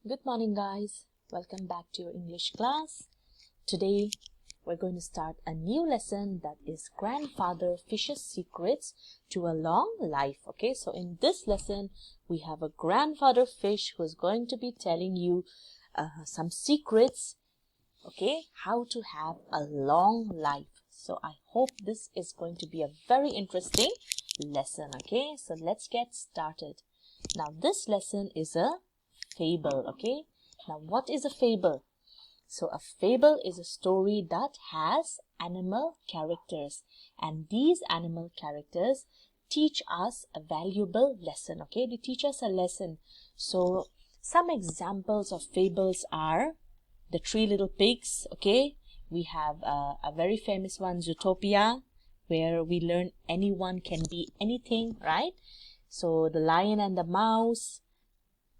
Good morning, guys. Welcome back to your English class. Today, we're going to start a new lesson that is Grandfather Fish's Secrets to a Long Life. Okay, so in this lesson, we have a grandfather fish who is going to be telling you some secrets, okay, how to have a long life. So I hope this is going to be a very interesting lesson. Okay, so let's get started. Now, this lesson is a fable. Okay, now what is a fable? So a fable is a story that has animal characters, and these animal characters teach us a valuable lesson. Okay, they teach us a lesson. So some examples of fables are the Three Little Pigs. Okay, we have a very famous one, Zootopia, where we learn anyone can be anything, right? So the Lion and the Mouse,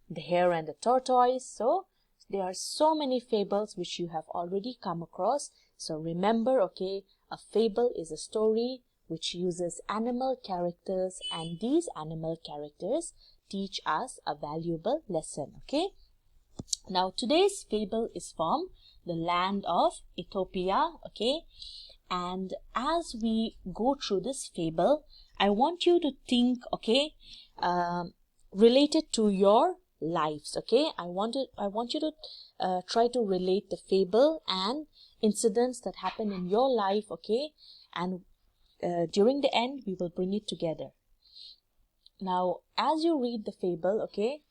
the Hare and the Tortoise. So there are so many fables which you have already come across. So remember, okay, a fable is a story which uses animal characters, and these animal characters teach us a valuable lesson. Okay, now today's fable is from the land of Ethiopia. Okay, and as we go through this fable, I want you to think, okay, related to your lives. Okay, I want you to try to relate the fable and incidents that happen in your life. Okay, and during the end we will bring it together. Now, as you read the fable, okay,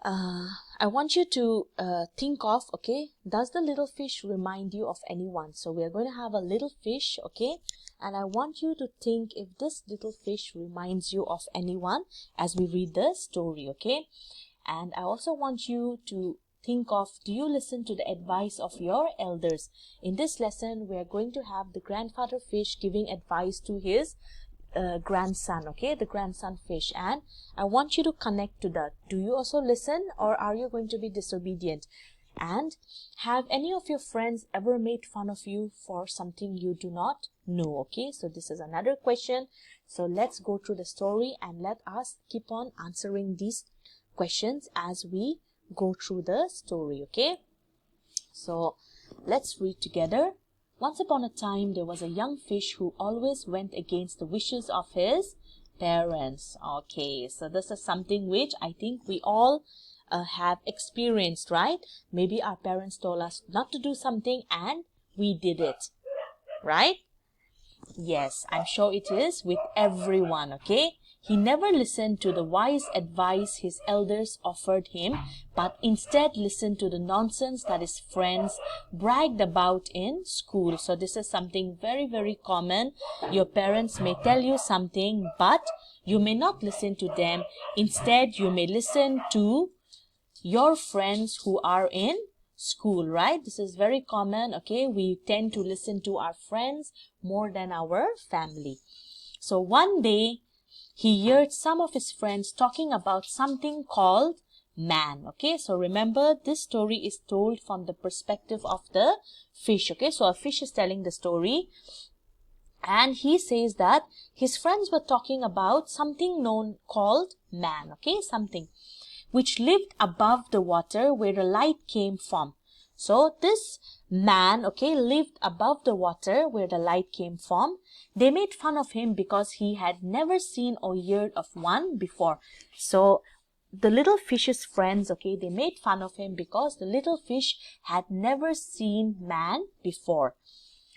I want you to think of, okay, does the little fish remind you of anyone? So we are going to have a little fish, okay, and I want you to think if this little fish reminds you of anyone as we read the story. Okay, and I also want you to think of, do you listen to the advice of your elders? In this lesson, we are going to have the grandfather fish giving advice to his grandson, okay, the grandson fish, and I want you to connect to that. Do you also listen, or are you going to be disobedient? And have any of your friends ever made fun of you for something you do not know? Okay, so this is another question. So let's go through the story and let us keep on answering these questions as we go through the story. Okay, so let's read together. Once upon a time, there was a young fish who always went against the wishes of his parents. Okay, so this is something which I think we all have experienced, right? Maybe our parents told us not to do something and we did it, right? Yes, I'm sure it is with everyone. Okay, he never listened to the wise advice his elders offered him, but instead listened to the nonsense that his friends bragged about in school. So this is something very, very common. Your parents may tell you something, but you may not listen to them. Instead, you may listen to your friends who are in school, right? This is very common. Okay, we tend to listen to our friends more than our family. So one day he heard some of his friends talking about something called man. Okay, so remember, this story is told from the perspective of the fish. Okay, so a fish is telling the story, and he says that his friends were talking about something known called man. Okay, something which lived above the water where the light came from. So this man, okay, lived above the water where the light came from. They made fun of him because he had never seen or heard of one before. So the little fish's friends, okay, they made fun of him because the little fish had never seen man before.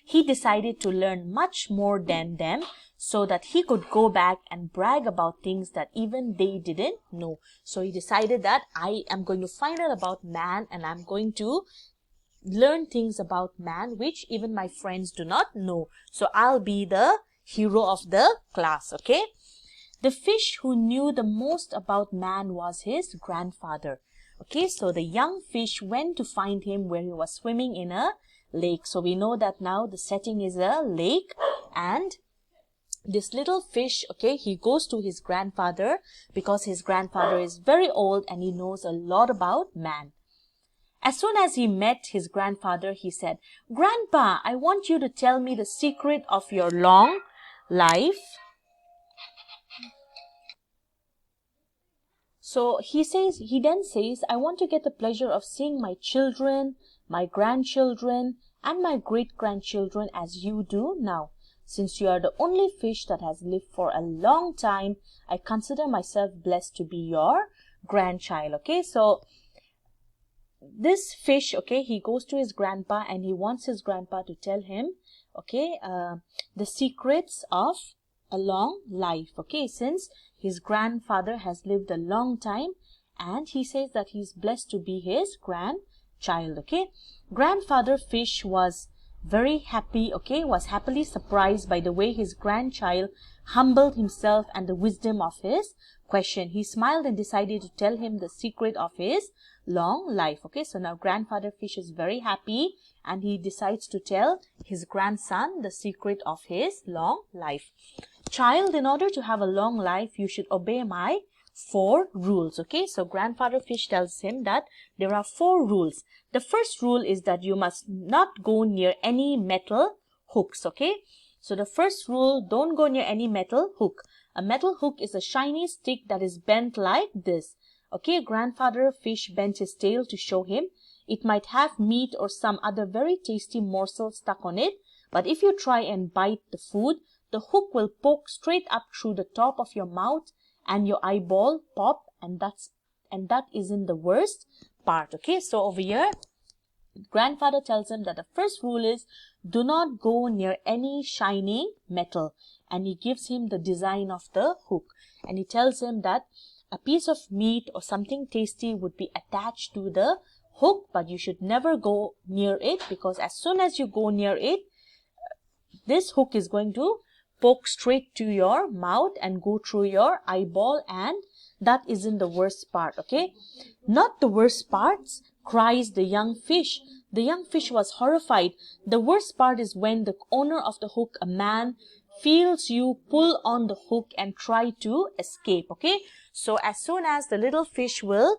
He decided to learn much more than them so that he could go back and brag about things that even they didn't know. So he decided that I am going to find out about man, and I'm going to learn things about man which even my friends do not know. So I'll be the hero of the class. Okay, the fish who knew the most about man was his grandfather. Okay, so the young fish went to find him where he was swimming in a lake. So we know that now the setting is a lake, and this little fish, okay, he goes to his grandfather because his grandfather is very old and he knows a lot about man. As soon as he met his grandfather, he said, "Grandpa, I want you to tell me the secret of your long life So he then says, I want to get the pleasure of seeing my children, my grandchildren, and my great-grandchildren as you do now. Since you are the only fish that has lived for a long time, I consider myself blessed to be your grandchild. Okay, so this fish, okay, he goes to his grandpa and he wants his grandpa to tell him, okay, the secrets of a long life. Okay, since his grandfather has lived a long time, and he says that he's blessed to be his grandchild. Okay, grandfather fish was very happy, okay, was happily surprised by the way his grandchild humbled himself and the wisdom of his question. He smiled and decided to tell him the secret of his long life. Okay, so now grandfather fish is very happy and he decides to tell his grandson the secret of his long life. Child, in order to have a long life, you should obey my 4 rules. Okay, so grandfather fish tells him that there are 4 rules. The first rule is that you must not go near any metal hooks. Okay, so the first rule, don't go near any metal hook. A metal hook is a shiny stick that is bent like this. Okay, grandfather fish bent his tail to show him. It might have meat or some other very tasty morsel stuck on it, but if you try and bite the food, the hook will poke straight up through the top of your mouth and your eyeball pop, and that isn't the worst part. Okay, so over here grandfather tells him that the first rule is do not go near any shining metal, and he gives him the design of the hook, and he tells him that a piece of meat or something tasty would be attached to the hook, but you should never go near it, because as soon as you go near it, this hook is going to poke straight to your mouth and go through your eyeball, and that isn't the worst part. Okay, not the worst parts, cries the young fish. The young fish was horrified. The worst part is when the owner of the hook, a man, feels you pull on the hook and try to escape. Okay, so as soon as the little fish will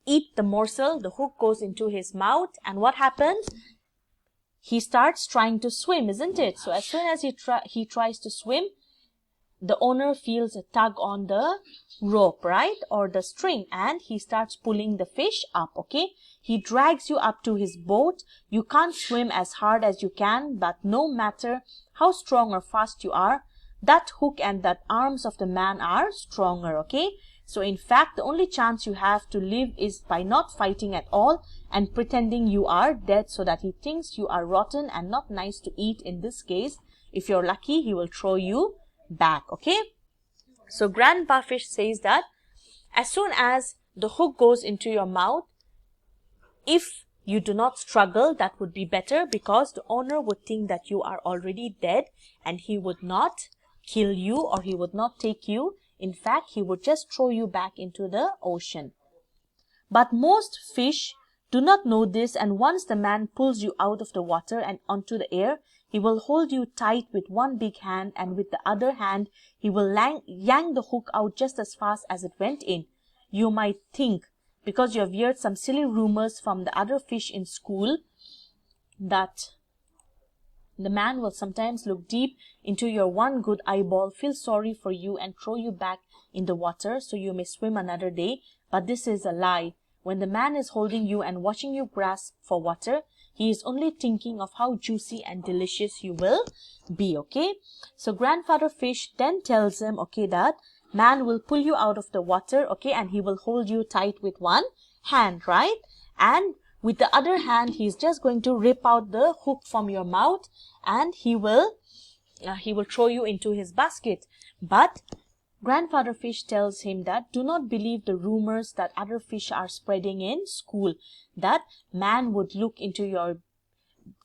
eat the morsel, the hook goes into his mouth, and what happens? He starts trying to swim, isn't it? So as soon as he tries to swim, the owner feels a tug on the rope, right, or the string, and he starts pulling the fish up. Okay, he drags you up to his boat. You can't swim as hard as you can, but no matter how strong or fast you are, that hook and that arms of the man are stronger. Okay, so in fact the only chance you have to live is by not fighting at all and pretending you are dead, so that he thinks you are rotten and not nice to eat. In this case, if you're lucky, he will throw you back. Okay, so grandpa fish says that as soon as the hook goes into your mouth, if you do not struggle, that would be better, because the owner would think that you are already dead and he would not kill you, or he would not take you. In fact, he would just throw you back into the ocean. But most fish do not know this, and once the man pulls you out of the water and onto the air, he will hold you tight with one big hand, and with the other hand he will yank the hook out just as fast as it went in. You might think, because you have heard some silly rumors from the other fish in school, that the man will sometimes look deep into your one good eyeball, feel sorry for you, and throw you back in the water so you may swim another day. But this is a lie. When the man is holding you and watching you grasp for water, he is only thinking of how juicy and delicious you will be. Okay, so grandfather fish then tells him, okay, that man will pull you out of the water, okay, and he will hold you tight with one hand, right, and with the other hand he is just going to rip out the hook from your mouth, and he will throw you into his basket. But grandfather fish tells him that do not believe the rumors that other fish are spreading in school, that man would look into your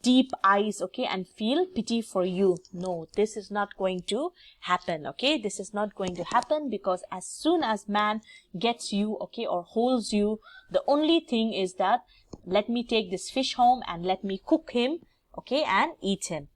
deep eyes, okay, and feel pity for you. No, this is not going to happen. Okay, this is not going to happen, because as soon as man gets you, okay, or holds you, the only thing is that let me take this fish home and let me cook him, okay, and eat him.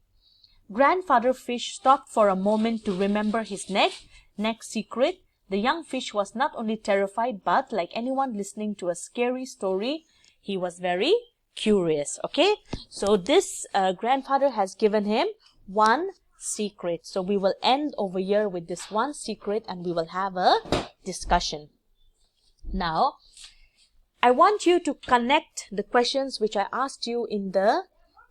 Grandfather fish stopped for a moment to remember his next secret. The young fish was not only terrified, but like anyone listening to a scary story, he was very curious. Okay, so this grandfather has given him one secret. So we will end over here with this one secret, and we will have a discussion. Now, I want you to connect the questions which I asked you in the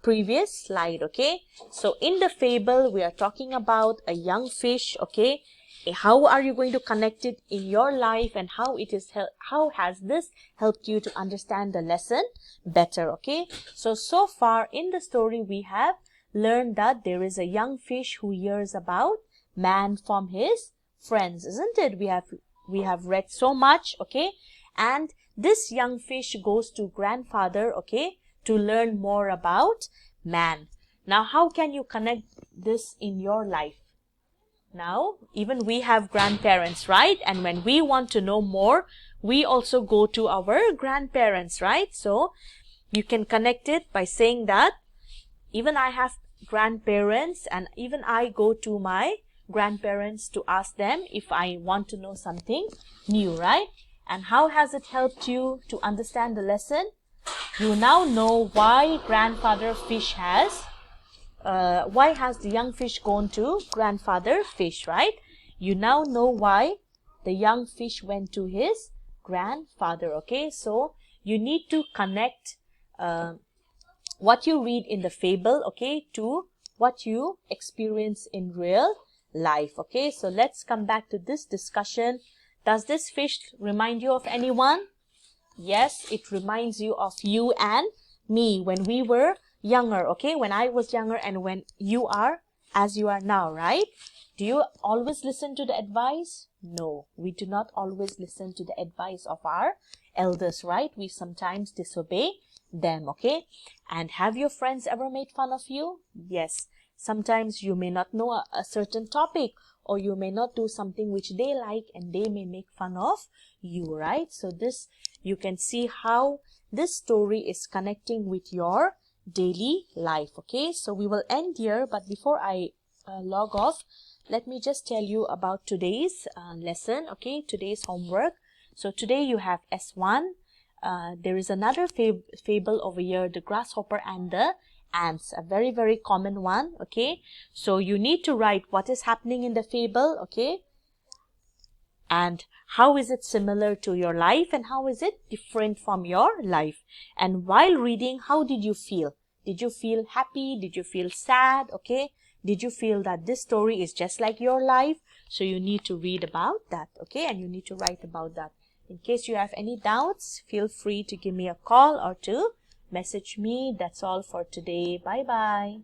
previous slide, okay? So in the fable, we are talking about a young fish, okay? How are you going to connect it in your life, and how has this helped you to understand the lesson better, okay? So far in the story, we have learned that there is a young fish who hears about man from his friends, isn't it? We have read so much, okay? And this young fish goes to grandfather, okay, to learn more about man. Now, how can you connect this in your life? Now, even we have grandparents, right? And when we want to know more, we also go to our grandparents, right? So, you can connect it by saying that even I have grandparents, and even I go to my grandparents to ask them if I want to know something new, right? And how has it helped you to understand the lesson? You now know why grandfather fish why has the young fish gone to grandfather fish, right? You now know why the young fish went to his grandfather, okay? So, you need to connect what you read in the fable, okay, to what you experience in real life, okay? So, let's come back to this discussion. Does this fish remind you of anyone? Yes, it reminds you of you and me when we were younger, okay? When I was younger and when you are as you are now, right? Do you always listen to the advice? No, we do not always listen to the advice of our elders, right? We sometimes disobey them, okay? And have your friends ever made fun of you? Yes. Sometimes you may not know a certain topic, or you may not do something which they like, and they may make fun of you, right? So this, you can see how this story is connecting with your daily life, okay? So we will end here, but before I log off, let me just tell you about today's lesson, okay? Today's homework. So today you have S1. There is another fable over here, the grasshopper and the ants, a very, very common one, okay? So you need to write what is happening in the fable, okay? And how is it similar to your life, and how is it different from your life? And while reading, how did you feel? Did you feel happy? Did you feel sad? Okay? Did you feel that this story is just like your life? So you need to read about that, okay? And you need to write about that. In case you have any doubts, feel free to give me a call or to message me. That's all for today. Bye-bye.